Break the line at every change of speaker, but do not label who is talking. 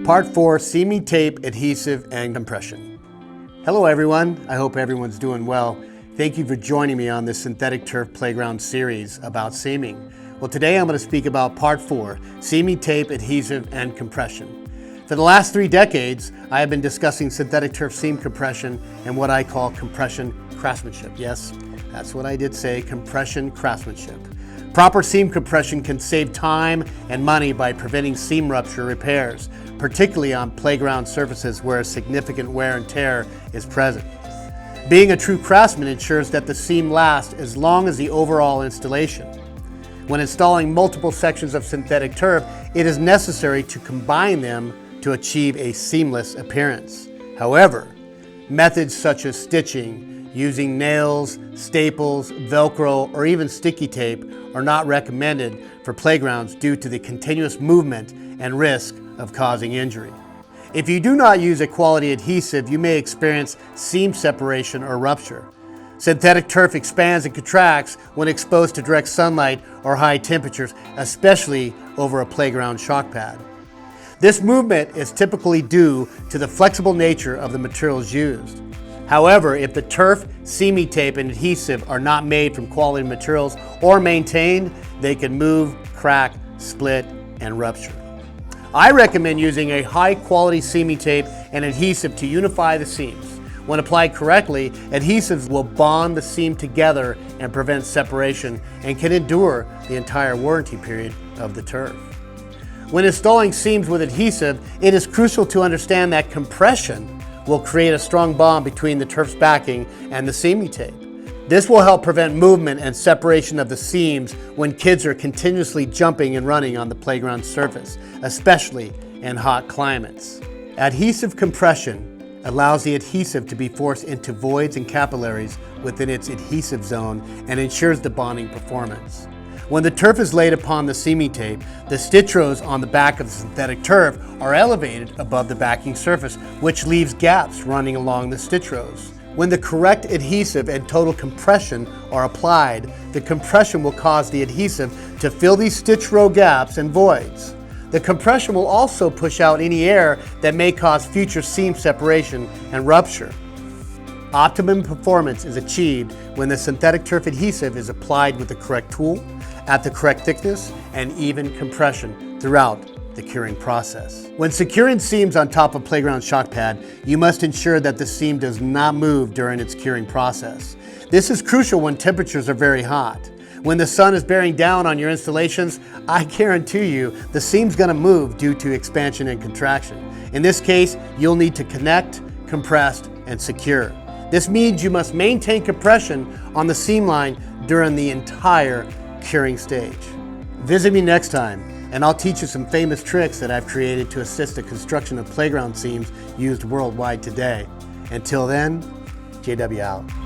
Part 4, seaming tape, adhesive, and compression. Hello everyone, I hope everyone's doing well. Thank you for joining me on this synthetic turf playground series about seaming. Well, today I'm going to speak about Part 4, seaming tape, adhesive, and compression. For the last 3 decades, I have been discussing synthetic turf seam compression and what I call compression craftsmanship. Yes, that's what I did say, compression craftsmanship. Proper seam compression can save time and money by preventing seam rupture repairs, particularly on playground surfaces where significant wear and tear is present. Being a true craftsman ensures that the seam lasts as long as the overall installation. When installing multiple sections of synthetic turf, it is necessary to combine them to achieve a seamless appearance. However, methods such as stitching, using nails, staples, Velcro, or even sticky tape are not recommended for playgrounds due to the continuous movement and risk of causing injury. If you do not use a quality adhesive, you may experience seam separation or rupture. Synthetic turf expands and contracts when exposed to direct sunlight or high temperatures, especially over a playground shock pad. This movement is typically due to the flexible nature of the materials used. However, if the turf, seaming tape, and adhesive are not made from quality materials or maintained, they can move, crack, split, and rupture. I recommend using a high-quality seaming tape and adhesive to unify the seams. When applied correctly, adhesives will bond the seam together and prevent separation and can endure the entire warranty period of the turf. When installing seams with adhesive, it is crucial to understand that compression will create a strong bond between the turf's backing and the seaming tape. This will help prevent movement and separation of the seams when kids are continuously jumping and running on the playground surface, especially in hot climates. Adhesive compression allows the adhesive to be forced into voids and capillaries within its adhesive zone and ensures the bonding performance. When the turf is laid upon the seaming tape, the stitch rows on the back of the synthetic turf are elevated above the backing surface, which leaves gaps running along the stitch rows. When the correct adhesive and total compression are applied, the compression will cause the adhesive to fill these stitch row gaps and voids. The compression will also push out any air that may cause future seam separation and rupture. Optimum performance is achieved when the synthetic turf adhesive is applied with the correct tool, at the correct thickness, and even compression throughout the curing process. When securing seams on top of playground shock pad, you must ensure that the seam does not move during its curing process. This is crucial when temperatures are very hot. When the sun is bearing down on your installations, I guarantee you the seam's gonna move due to expansion and contraction. In this case, you'll need to connect, compress, and secure. This means you must maintain compression on the seam line during the entire curing stage. Visit me next time and I'll teach you some famous tricks that I've created to assist the construction of playground seams used worldwide today. Until then, JW out.